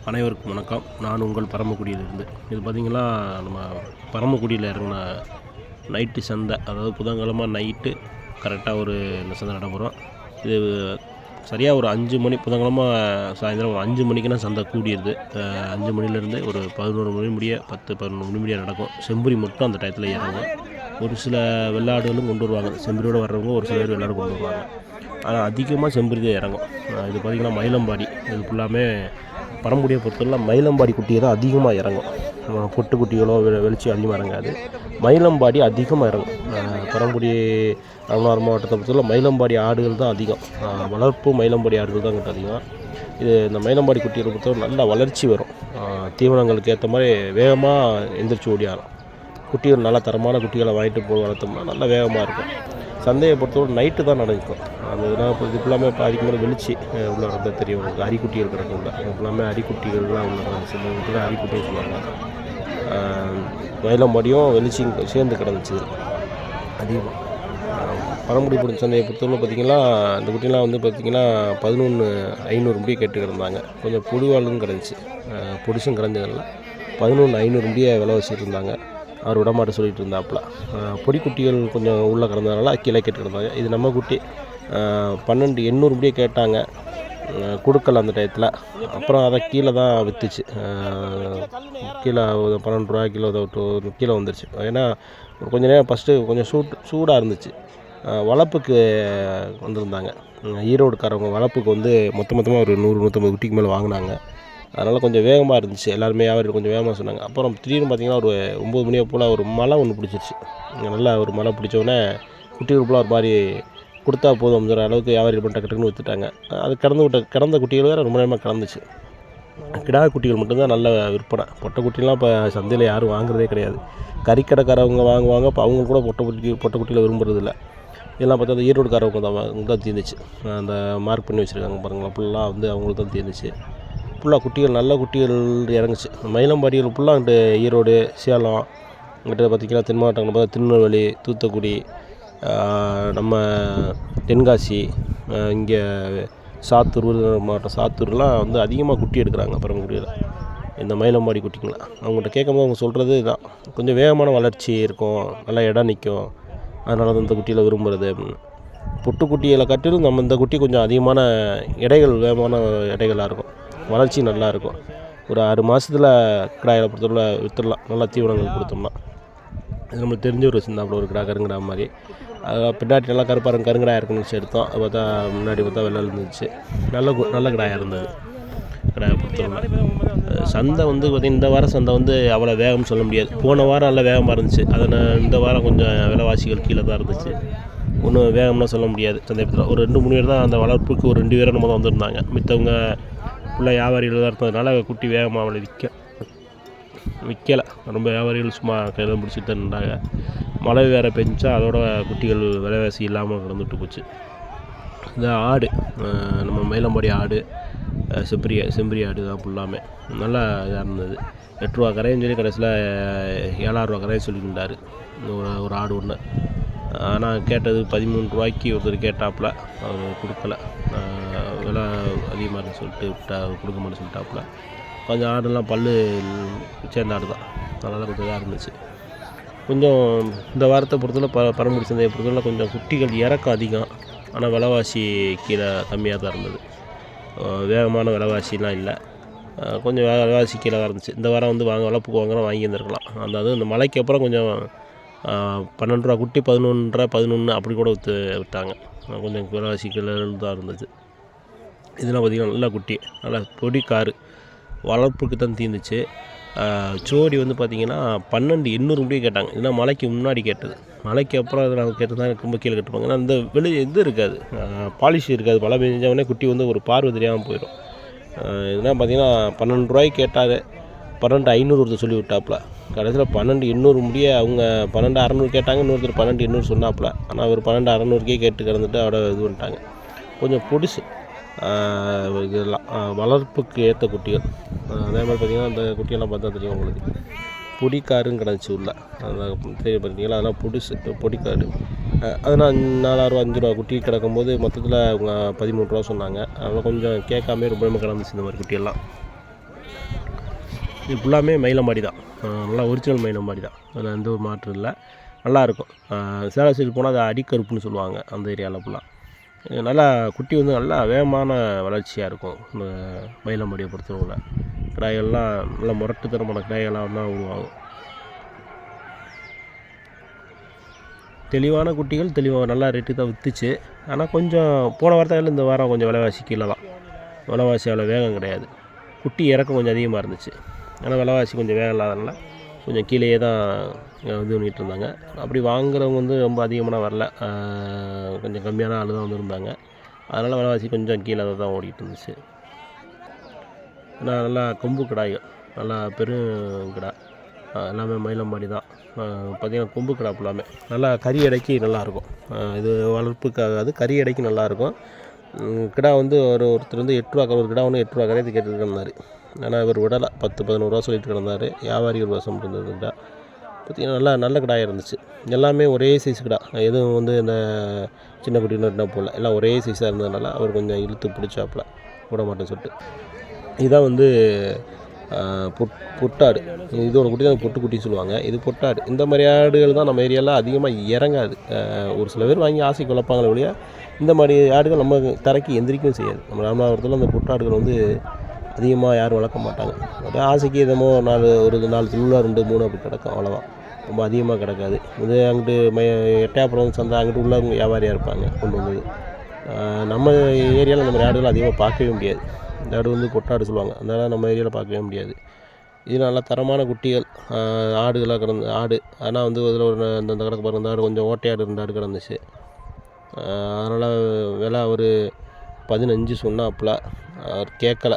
அனைவருக்கும் வணக்கம். நான் உங்கள் பரமக்குடியிலிருந்து. இது பார்த்திங்கன்னா, நம்ம பரமக்குடியில் இறங்கின நைட்டு சந்தை, அதாவது புதன்கிழமை நைட்டு கரெக்டாக இந்த சந்தை நடைபெறும். இது சரியாக ஒரு 5 மணி, புதன்கிழமை சாயந்தரம் ஒரு 5 மணிக்குனா சந்தை கூடிடுது. 5 மணிலேருந்து ஒரு 11 மணி முடிய 10, 11 மணி முடிய நடக்கும். செம்புரி மட்டும் அந்த டயத்தில் இறங்கும். ஒரு சில வெள்ளாடுகளும் கொண்டு வருவாங்க. செம்பரியோடு வர்றவங்க ஒரு சில பேர் வெள்ளாடு கொண்டு வருவாங்க. ஆனால் அதிகமாக செம்பரி தான் இறங்கும். இது பார்த்திங்கன்னா மயிலம்பாடி, இது ஃபுல்லாமே பரம்புடியை பொறுத்தவரை மயிலம்பாடி குட்டியை தான் அதிகமாக இறங்கும். பொட்டு குட்டிகளோ வெளிச்சி அதிகமாக இறங்காது. மயிலம்பாடி அதிகமாக இறங்கும். பரம்புடி ராமநாதபுரம் மாவட்டத்தை பொறுத்தவரை மயிலம்பாடி ஆடுகள் தான் அதிகம். வளர்ப்பு மயிலம்பாடி ஆடுகள் தான் கிட்ட அதிகம். இந்த மயிலம்பாடி குட்டிகளை பொறுத்தவரை நல்ல வளர்ச்சி வரும். தீவனங்களுக்கு ஏற்ற மாதிரி வேகமாக எந்திரிச்சு ஓடியாரும். குட்டிகள் நல்ல தரமான குட்டிகளை வாங்கிட்டு போய் வளர்த்தோம்னா நல்லா வேகமாக இருக்கும். சந்தையை பொறுத்தவரை நைட்டு தான் நடக்கும். அந்த இதெல்லாம் இப்போ இது ஃபுல்லாமே பாதிக்கு மேலே வெளிச்சி உள்ள இருந்தால் தெரியும். உங்களுக்கு அரிக்குட்டிகள் கிடக்கும்ல, இது ஃபுல்லாமே அரிக்குட்டிகள்லாம் உள்ள சில இடத்துல அரிக்குட்டின்னு சொல்லுவாங்க. மயிலம்பாடியும் வெளிச்சியும் சேர்ந்து கிடந்துச்சு அதிகமாக. பரம்புடி பிடிச்ச சந்தையை பொறுத்தவரை பார்த்திங்கன்னா, இந்த குட்டிலாம் பார்த்திங்கன்னா 11,500 முடிய கேட்டு கிடந்தாங்க. கொஞ்சம் பொடிவாளும் கிடந்துச்சு, பொடிசும் கிடந்ததில்ல. 11,500 முடிய விலை வச்சுட்டு இருந்தாங்க. அவர் விடமாட்ட சொல்லிட்டு இருந்தாப்புல. பொடிக்குட்டிகள் கொஞ்சம் உள்ளே கிடந்ததுனால கீழே கேட்டு கிடந்தாங்க. இது நம்ம குட்டி 12,800 முடிய கேட்டாங்க, கொடுக்கல அந்த டயத்தில். அப்புறம் அதை கீழே தான் விற்றுச்சு. கீழே 12 ரூபா கிலோ கீழே வந்துருச்சு. ஏன்னா கொஞ்சம் நேரம் ஃபஸ்ட்டு கொஞ்சம் சூடாக இருந்துச்சு. வளர்ப்புக்கு வந்திருந்தாங்க ஈரோடுக்காரவங்க. வளர்ப்புக்கு மொத்தமாக ஒரு 100-150 குட்டிக்கு மேலே வாங்கினாங்க. அதனால் கொஞ்சம் வேகமாக இருந்துச்சு. எல்லாருமே வியாபாரி கொஞ்சம் வேகமாக சொன்னாங்க. அப்புறம் திடீர்னு பார்த்திங்கன்னா ஒரு 9 மணியை போல் ஒரு மழை ஒன்று பிடிச்சிருச்சு. நல்லா ஒரு மழை பிடிச்சோடனே குட்டிகளுக்குலாம் ஒரு மாதிரி கொடுத்தா போதும்ங்கிற அளவுக்கு வியாபாரி பண்ணிட்ட கட்டுன்னு விற்றுட்டாங்க. அது கிடந்த குட்டிகள் வேறு ரொம்ப நேரமாக கிடந்துச்சு. கிடா குட்டிகள் மட்டும்தான் நல்ல விற்பனை. பொட்டை குட்டிலாம் இப்போ சந்தையில் யாரும் வாங்குறதே கிடையாது. கறிக்கடைக்காரவங்க வாங்குவாங்க. இப்போ அவங்க கூட பொட்டை குட்டியில் விரும்புறதில்ல. இதெல்லாம் பார்த்தா ஈரோடுக்காரவங்க தான் தீர்ந்துச்சு. அந்த மார்க் பண்ணி வச்சுருக்காங்க பாருங்களா, ஃபுல்லாக அவங்களுக்கு தான் தீர்ந்துச்சு. ஃபுல்லாக குட்டிகள் நல்ல குட்டிகள் இறங்குச்சு. மயிலம்பாடிகள் ஃபுல்லாக அங்கிட்டு ஈரோடு, சேலம், அங்கிட்ட பார்த்திங்கன்னா தென் மாவட்டங்கள் பார்த்தா திருநெல்வேலி, தூத்துக்குடி, நம்ம தென்காசி, இங்கே சாத்தூர், மாவட்டம் சாத்தூர்லாம் அதிகமாக குட்டி எடுக்கிறாங்க பரமக்குடியில் இந்த மயிலம்பாடி குட்டிங்களாம். அவங்கள்ட்ட கேட்கும்போது அவங்க சொல்கிறது தான், கொஞ்சம் வேகமான வளர்ச்சி இருக்கும், நல்லா இடம் நிற்கும், அதனால தான் இந்த குட்டியில் விரும்புகிறது அப்படின்னு. பொட்டுக்குட்டிகளை காட்டிலும் நம்ம இந்த குட்டி கொஞ்சம் அதிகமான வேகமான இடைகளாக இருக்கும், வளர்ச்சி நல்லாயிருக்கும். ஒரு 6 மாதத்தில் கிடாயை பொறுத்தவரை விற்றுடலாம், நல்லா தீவனங்கள் கொடுத்தோம்னா. இது நம்மளுக்கு தெரிஞ்ச ஒரு சிந்தாப்பில் ஒரு கருங்கடா மாதிரி. அது பின்னாடி நல்லா கருங்கடாயாக இருக்குன்னு வச்சு எடுத்தோம். அது பார்த்தா முன்னாடி பார்த்தா வெள்ளை இருந்துச்சு. நல்ல கிடாயாக இருந்தது கிடாயை பொறுத்தவரை. சந்தை பார்த்திங்கன்னா இந்த வாரம் சந்தை அவ்வளோ வேகம்னு சொல்ல முடியாது. போன வாரம் நல்லா வேகமாக இருந்துச்சு. இந்த வாரம் கொஞ்சம் விலைவாசிகள் கீழே தான் இருந்துச்சு. ஒன்றும் வேகம்லாம் சொல்ல முடியாது. சந்தையத்தில் ஒரு 2-3 பேர் தான் அந்த வளர்ப்புக்கு ஒரு 2 பேர் நம்ம தான் வந்திருந்தாங்க. மித்தவங்க ஃபுல்லாக வியாபாரிகள் தான் இருந்ததுனால குட்டி வேகமாக அவளை விற்கலை. ரொம்ப வியாபாரிகள் சும்மா கையில் பிடிச்சிட்டு தான் இருந்தாங்க. மழை வேறு பெஞ்சா அதோட குட்டிகள் விலைவாசி இல்லாமல் கிடந்துட்டு போச்சு. இந்த ஆடு, நம்ம மயிலம்பாடி ஆடு, செம்பரி ஆடு தான் ஃபுல்லாமே நல்லா இதாக இருந்தது. 8 ரூபா கரைன்னு சொல்லி கடைசியில் 7,000 ரூபா கரையை சொல்லியிருந்தார் ஒரு ஆடு ஒன்று. ஆனால் கேட்டது 13 ரூபாய்க்கு ஒருத்தர் கேட்டாப்புல, அவர் கொடுக்கல. விலை அதிகமாக இருக்குன்னு சொல்லிட்டு கொடுக்க மாட்டேன்னு சொல்லிட்டாப்புல. கொஞ்சம் ஆடுலாம் சேர்ந்த ஆடு தான், அதனால் கொஞ்சம் இதாக இருந்துச்சு. கொஞ்சம் இந்த வாரத்தை பொறுத்தவரை பரம்புடி சந்தையை பொறுத்தவரை கொஞ்சம் குட்டிகள் இறக்கம் அதிகம், ஆனால் விலைவாசி கீழே கம்மியாக தான் இருந்தது. வேகமான விலைவாசிலாம் இல்லை, கொஞ்சம் விலைவாசி கீழே தான் இருந்துச்சு. இந்த வாரம் வளர்ப்புக்கு வாங்கி இருந்திருக்கலாம். இந்த மழைக்கு அப்புறம் கொஞ்சம் 12 ரூபா குட்டி 11 அப்படி கூட விற்றாங்க. கொஞ்சம் விலைவாசி கீழே தான் இருந்துச்சு. இதெல்லாம் பார்த்திங்கன்னா நல்லா குட்டி, நல்லா பொடி காரு, வளர்ப்புக்கு தான் தீர்ந்துச்சு. ஜோடி பார்த்திங்கன்னா 12,800 முடிய கேட்டாங்க. இதெல்லாம் மழைக்கு முன்னாடி கேட்டது. மழைக்கு அப்புறம் அதை நாங்கள் கேட்டு தான் ரொம்ப கீழே கட்டுப்பாங்க. ஏன்னா இந்த இருக்காது, பாலிஷ் இருக்காது. மழை பெஞ்சவொடனே குட்டி ஒரு பார்வை தெரியாமல் போயிடும். இதெல்லாம் பார்த்திங்கன்னா 12 ரூபாய்க்கு கேட்டார். 12,500 ஒருத்தர் சொல்லி விட்டாப்புல. கடைசியில் 12,800 முடிய அவங்க 12,600 கேட்டாங்க. இன்னொருத்தர் 12,800 சொன்னாப்புல. ஆனால் அவர் 12,600க்கே கேட்டு கிடந்துட்டு அவட இது பண்ணிட்டாங்க. கொஞ்சம் பொடிசு இதெல்லாம் வளர்ப்புக்கு ஏற்ற குட்டிகள். அதே மாதிரி பார்த்திங்கன்னா அந்த குட்டியெல்லாம் பார்த்தா தெரியும் உங்களுக்கு, பொடிக்காருன்னு கிடந்துச்சு உள்ள. அதெல்லாம் தெரியும் பார்த்தீங்களா, அதெல்லாம் பொடிக்காரு. அதெல்லாம் 4 ரூபா 5 ரூபா குட்டி கிடக்கும்போது மொத்தத்தில் அவங்க 13 ரூபா சொன்னாங்க. அதனால் கொஞ்சம் கேட்காமே ரொம்ப கிடந்துச்சு இந்த மாதிரி குட்டியெல்லாம். இது ஃபுல்லாமே மயிலம்பாடி தான். நல்லா ஒரிஜினல் மயிலம்பாடி தான். அதில் எந்த ஒரு மாற்றம் இல்லை. நல்லாயிருக்கும். சேலம் சைடு போனால் அது அடிக்கருப்புன்னு சொல்லுவாங்க அந்த ஏரியாவில் ஃபுல்லாக. நல்லா குட்டி வந்து நல்லா வேகமான வளர்ச்சியாக இருக்கும் இந்த மயிலம்பாடியை பொறுத்தளவில். கிடாய்கள்லாம் நல்லா முரட்டுத்தனமான கிடாய்கள்லாம் தான் உருவாகும். தெளிவான குட்டிகள் தெளிவாக நல்லா ரேட்டு தான் விற்றுச்சு. ஆனால் கொஞ்சம் போன வாரத்தில் இந்த வாரம் கொஞ்சம் விலைவாசி கீழே தான். விலைவாசி அவ்வளோ வேகம் கிடையாது. குட்டி இறக்கம் கொஞ்சம் அதிகமாக இருந்துச்சு. ஆனால் விலைவாசி கொஞ்சம் வேகம் இல்லாதனால கொஞ்சம் கீழேயே தான் இது பண்ணிகிட்டு இருந்தாங்க. அப்படி வாங்குறவங்க வந்து ரொம்ப அதிகமாக வரல, கொஞ்சம் கம்மியான ஆள் தான் வந்துருந்தாங்க. அதனால் விலைவாசி கொஞ்சம் கீழே தான் ஓடிட்டு இருந்துச்சு. ஆனால் நல்லா கொம்பு கிடாய்கள், நல்லா பெருங்கிடா, எல்லாமே மயிலம்பாடி தான். பார்த்திங்கன்னா கொம்பு கிடா ஃபுல்லாமே நல்லா கறி எடைக்கு நல்லாயிருக்கும். இது வளர்ப்புக்காகாது, கறி எடைக்கு நல்லாயிருக்கும். கிடா வந்து ஒருத்தர் வந்து 8 ரூபா, ஒரு கிடா ஒன்று 8 ரூபா கரையத்து கேட்டுட்டு இருந்தார். ஆனால் இவர் விடலை, 10-11 ரூபா சொல்லிட்டு கிடந்தார். வியாபாரி ஒரு வருஷம் இருந்தது கிடா. பார்த்திங்கன்னா நல்ல கிடாயாக இருந்துச்சு. எல்லாமே ஒரே சைஸ் கிடா, எதுவும் வந்து இந்த சின்ன குட்டி நட்டினா போடல, எல்லாம் ஒரே சைஸாக இருந்ததுனால அவர் கொஞ்சம் இழுத்து பிடிச்சாப்புல விட மாட்டேன்னு சொல்லிட்டு. இதுதான் வந்து பொட்டாடு. இதோட குட்டி தான் பொட்டுக்குட்டி சொல்லுவாங்க. இது பொட்டாடு. இந்த மாதிரி ஆடுகள் தான் நம்ம ஏரியாவில் அதிகமாக இறங்காது. ஒரு சில பேர் வாங்கி ஆசைக்கு வளர்ப்பாங்களே ஒழிய இந்த மாதிரி ஆடுகள் நம்ம தரைக்கு எந்திரிக்கவும் செய்யாது. நம்ம ராமநாதபுரத்தில் அந்த பொட்டாடுகள் வந்து அதிகமாக யாரும் வளர்க்க மாட்டாங்க. அப்படியே ஆசைக்கு எதமோ ஒரு 4 திருவிழா 2-3 அப்படி கிடக்கும், அவ்வளோதான். ரொம்ப அதிகமாக கிடக்காது. இது அங்கிட்டு எட்டயபுரம் சந்தை அங்கிட்டு உள்ளவங்க வியாபாரியாக இருப்பாங்க கொண்டு வந்தது. நம்ம ஏரியாவில் இந்த மாதிரி ஆடுகள் அதிகமாக பார்க்கவே முடியாது. இந்த ஆடு வந்து பொட்டாடு சொல்லுவாங்க, அதனால் நம்ம ஏரியாவில் பார்க்கவே முடியாது. இது நல்லா தரமான குட்டிகள் ஆடுகளாக கிடந்து ஆடு. ஆனால் வந்து இதில் ஒரு இந்த கிடக்கு பாருங்க, இந்த ஆடு கொஞ்சம் ஓட்டையாடு 2 ஆடு கிடந்துச்சு. அதனால் விலை ஒரு 15 சொன்னாப்புல. அவர் கேட்கல.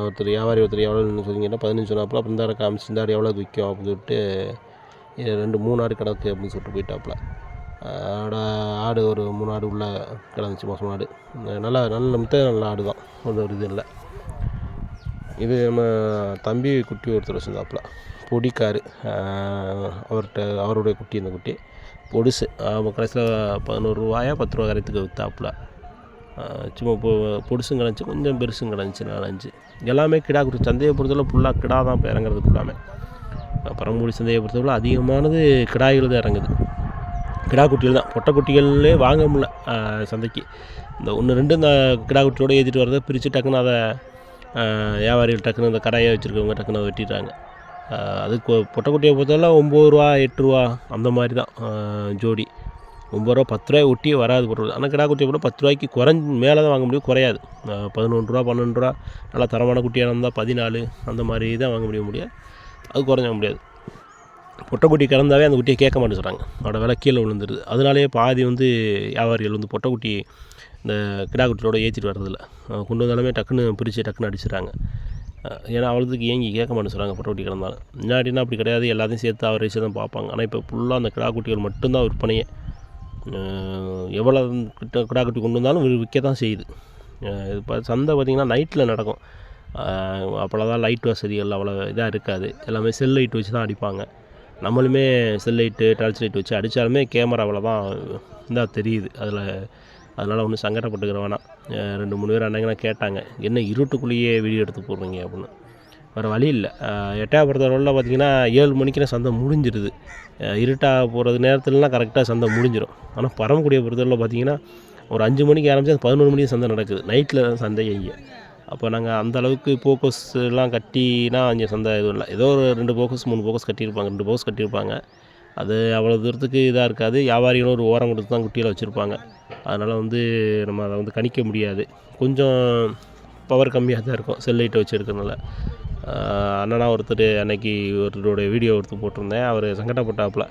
ஒருத்தர் வியாபாரி எவ்வளோன்னு சொன்னீங்கன்னா 15 சொன்னாப்புல. அப்புறம் இந்த ஆடை காமிச்சு இந்த ஆடு எவ்வளோக்கு விற்கும் அப்படின்னு சொல்லிட்டு 2-3 ஆடு கிடக்கு அப்படின்னு சொல்லிட்டு போயிட்டாப்புல. ஆடு ஒரு 3 ஆடு உள்ளே கிடந்துச்சு, மோசமான ஆடு. நல்ல நல்ல ஆடு தான், ஒரு இது இல்லை. இது நம்ம தம்பி குட்டி ஒருத்தர் வச்சுருந்தாப்புல, பொடிக்காரு. அவருடைய குட்டி, இந்த குட்டி பொடுசு. கடைசியில் 11 ரூபாயா 10 ரூபா கரைத்துக்கு விற்றாப்புல. சும்மா பொடுசும் கிடந்துச்சு, கொஞ்சம் பெருசும் கிடந்துச்சு, 4-5. எல்லாமே கிடா குட்டி. சந்தையை பொறுத்தவரை ஃபுல்லாக கிடா தான் இப்போ இறங்குறது ஃபுல்லாமே. பரமக்குடி சந்தையை பொறுத்தவரை அதிகமானது கிடாய்கள் தான் இறங்குது. கிடா குட்டிகள் தான். பொட்டை குட்டிகளே வாங்க முடியல சந்தைக்கு. இந்த 1-2 இந்த கிடா குட்டியோடு ஏற்றிட்டு வரதை பிரித்து டக்குன்னு அதை வியாபாரிகள் டக்குன்னு இந்த கடையை வச்சுருக்கவங்க டக்குன்னு அதை வெட்டிடுறாங்க. அதுக்கு பொட்டைக்குட்டியை பொறுத்தவரை 9 ரூபா 8 ரூபா அந்த மாதிரி தான் ஜோடி. 9 ரூபா 10 ரூபாய் ஒட்டியே வராது போடுறது. ஆனால் கிடா குட்டியை போட்டால் 10 ரூபாய்க்கு மேலே தான் வாங்க முடியும், குறையாது. 11 ரூபா 12 ரூபா நல்லா தரமான குட்டியாக இருந்தால் 14 அந்த மாதிரி தான் வாங்க முடியாது. அது குறைஞ்ச முடியாது. பொட்டைக்குட்டி கறந்தாவே அந்த குட்டியை கேட்க மாட்டேன்னு சொல்கிறாங்க, அதோட விலை கீழே விழுந்துருது. அதனாலேயே பாதி வந்து வியாபாரிகள் வந்து பொட்டைக்குட்டி இந்த கிடா குட்டியோட ஏற்றிட்டு வர்றதில்ல. கொண்டு வந்தாலுமே டக்குன்னு பிரித்து டக்குன்னு அடிச்சிடுறாங்க. ஏன்னா அவ்வளோதுக்கு ஏங்கி கேட்க மாட்டேன்னு சொல்கிறாங்க பொட்டைக்குட்டி கிடந்தாலும். முன்னாடினா அப்படி கிடையாது, எல்லாத்தையும் சேர்த்து அவரேஜ் தான் பார்ப்பாங்க. ஆனால் இப்போ ஃபுல்லாக அந்த கிடா குட்டிகள் மட்டும்தான் விற்பனையே. எவ்வளோ கிடா குட்டி கொண்டு வந்தாலும் விற்க தான் செய்யுது. இப்போ சந்தை பார்த்திங்கன்னா நைட்டில் நடக்கும். அப்போல்லாம் தான் லைட் வசதிகள் அவ்வளோ இதாக இருக்காது. எல்லாமே செல் லைட் வச்சு தான் அடிப்பாங்க. நம்மளுமே செல் லைட்டு டார்ச் லைட் வச்சு அடித்தாலுமே கேமராவில் தான் இதாக தெரியுது. அதனால் ஒன்றும் சங்கடப்பட்டுக்கிற வேணாம். 2-3 பேர் அன்னைங்கலாம் கேட்டாங்க, என்ன இருட்டுக்குள்ளேயே வீடியோ எடுத்து போடுறீங்க அப்படின்னு. வேறு வழி இல்லை. எட்டயபுரத்தில் பார்த்திங்கன்னா 7 மணிக்குலாம் சந்தை முடிஞ்சிடுது. இருட்டாக போகிறது நேரத்துலலாம் கரெக்டாக சந்தை முடிஞ்சிடும். ஆனால் பரமக்குடியை பொறுத்தவரை பார்த்திங்கன்னா ஒரு 5 மணிக்கு ஆரம்பித்து 11 மணிக்கு சந்தை நடக்குது. நைட்டில் தான் சந்தை இங்கே. அப்போ நாங்கள் அந்தளவுக்கு போக்கஸ்லாம் கட்டினா அங்கே சந்தை எதுவும் இல்லை. ஏதோ ஒரு 2 போக்கஸ் 3 போக்கஸ் கட்டியிருப்பாங்க, 2 போக்கஸ் கட்டியிருப்பாங்க. அது அவ்வளோ தூரத்துக்கு இதாக இருக்காது. வியாபாரிகளும் ஒரு ஓரம் கொடுத்து தான் குட்டியில் வச்சுருப்பாங்க. அதனால் வந்து நம்ம அதை வந்து கணிக்க முடியாது. கொஞ்சம் பவர் கம்மியாக தான் இருக்கும் செல் லைட்டை வச்சு எடுக்கிறதுனால. அண்ணனா ஒருத்தர் அன்னைக்கு ஒருத்தருடைய வீடியோ எடுத்து போட்டிருந்தேன். அவர் சங்கடப்பட்டாப்புல,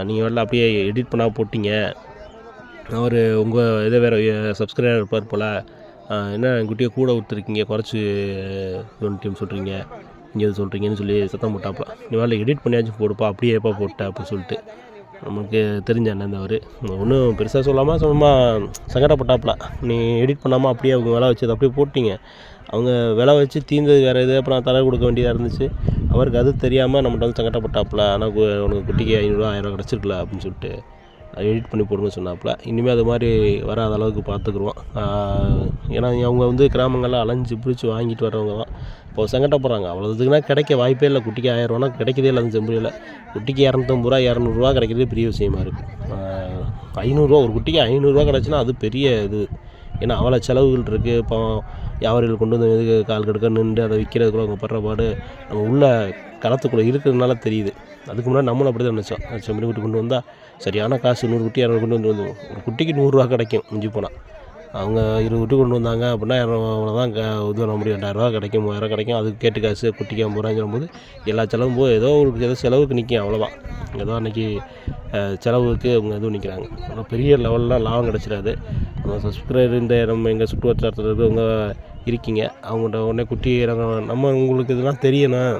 நீங்கள் வரல அப்படியே எடிட் பண்ணால் போட்டிங்க, அவர் உங்கள் இதை வேறு சப்ஸ்கிரைபர் இருப்பார் போல், என்ன குட்டியை கூட விட்டுருக்கீங்க, குறைச்சி டீம் சொல்கிறீங்க, இங்கே எது சொல்கிறீங்கன்னு சொல்லி சத்தம் போட்டாப்புல. நீ வரல எடிட் பண்ணியாச்சும் போடுப்பா, அப்படியே எப்போ போட்ட அப்படின்னு சொல்லிட்டு. நமக்கு தெரிஞ்ச அண்ணன் அவர் ஒன்றும் பெருசாக சொல்லாமல் சும்மா சங்கடப்பட்டாப்புல, நீ எடிட் பண்ணாமல் அப்படியே அவங்க விலை வச்சது அப்படியே போட்டிங்க, அவங்க விலை வச்சு தீர்ந்தது வேறு இது, அப்புறம் தலை கொடுக்க வேண்டியதாக இருந்துச்சு. அவருக்கு அது தெரியாமல் நம்மகிட்ட வந்து சங்கடப்பட்டாப்புல. ஆனால் உனக்கு குட்டிக்கு 500 1000 கிடச்சிருக்கல அப்படின்னு சொல்லிட்டு எடிட் பண்ணி போடுன்னு சொன்னாப்புல. இனிமேல் அது மாதிரி வராத அளவுக்கு பார்த்துக்குருவோம். ஏன்னா அவங்க வந்து கிராமங்களில் அலைஞ்சு பிடிச்சி வாங்கிட்டு வர்றவங்க தான். இப்போ சங்கடப்படுறாங்க. அவ்வளோதுக்குன்னா கிடைக்க வாய்ப்பே இல்லை. குட்டிக்கு 1000 கிடைக்கதே இல்லை அந்த செம்பரியில். குட்டிக்கு 250 200 கிடைக்கிறதே பெரிய விஷயமா இருக்குது. 500 ஒரு குட்டிக்கு 500 கிடச்சுன்னா அது பெரிய இது. ஏன்னா அவ்வளோ செலவுகள் இருக்குது. இப்போ வியாபாரிகள் கொண்டு வந்து இது கால் கடுக்க நின்று அதை விற்கிறதுக்குள்ள அவங்க படுற பாடு நம்ம உள்ள களத்துக்குள்ளே இருக்கிறதுனால தெரியுது. அதுக்கு முன்னாடி நம்மளும் அப்படி தான் நினச்சோம். செம்பரி குட்டி கொண்டு வந்தால் சரியான காசு 100 குட்டி 200 கொண்டு வந்து ஒரு குட்டிக்கு 100 கிடைக்கும் மிஞ்சி போனால். அவங்க 20 குட்டி கொண்டு வந்தாங்க அப்படின்னா அவ்வளோதான் இது பண்ண முடியும். 2000 கிடைக்கும் 3000 கிடைக்கும். அதுக்கு கேட்டு காசு குட்டிக்கு 50 சொல்லும்போது எல்லா செலவும் போது ஏதோ செலவுக்கு நிற்கும். அவ்வளோதான் ஏதோ அன்றைக்கி செலவுக்கு அவங்க எதுவும் நிற்கிறாங்க. ஆனால் பெரிய லெவலில் லாபம் கிடச்சிடாது. நம்ம சப்ஸ்கிரைபர் இந்த நம்ம எங்கள் சுற்று வட்டாரத்தில் இருக்கிறவங்க இருக்கீங்க. அவங்கள்ட்ட உடனே குட்டி நம்ம உங்களுக்கு இதெல்லாம் தெரியணும்,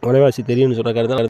விலைவாசி தெரியும்னு சொல்கிற கருத்து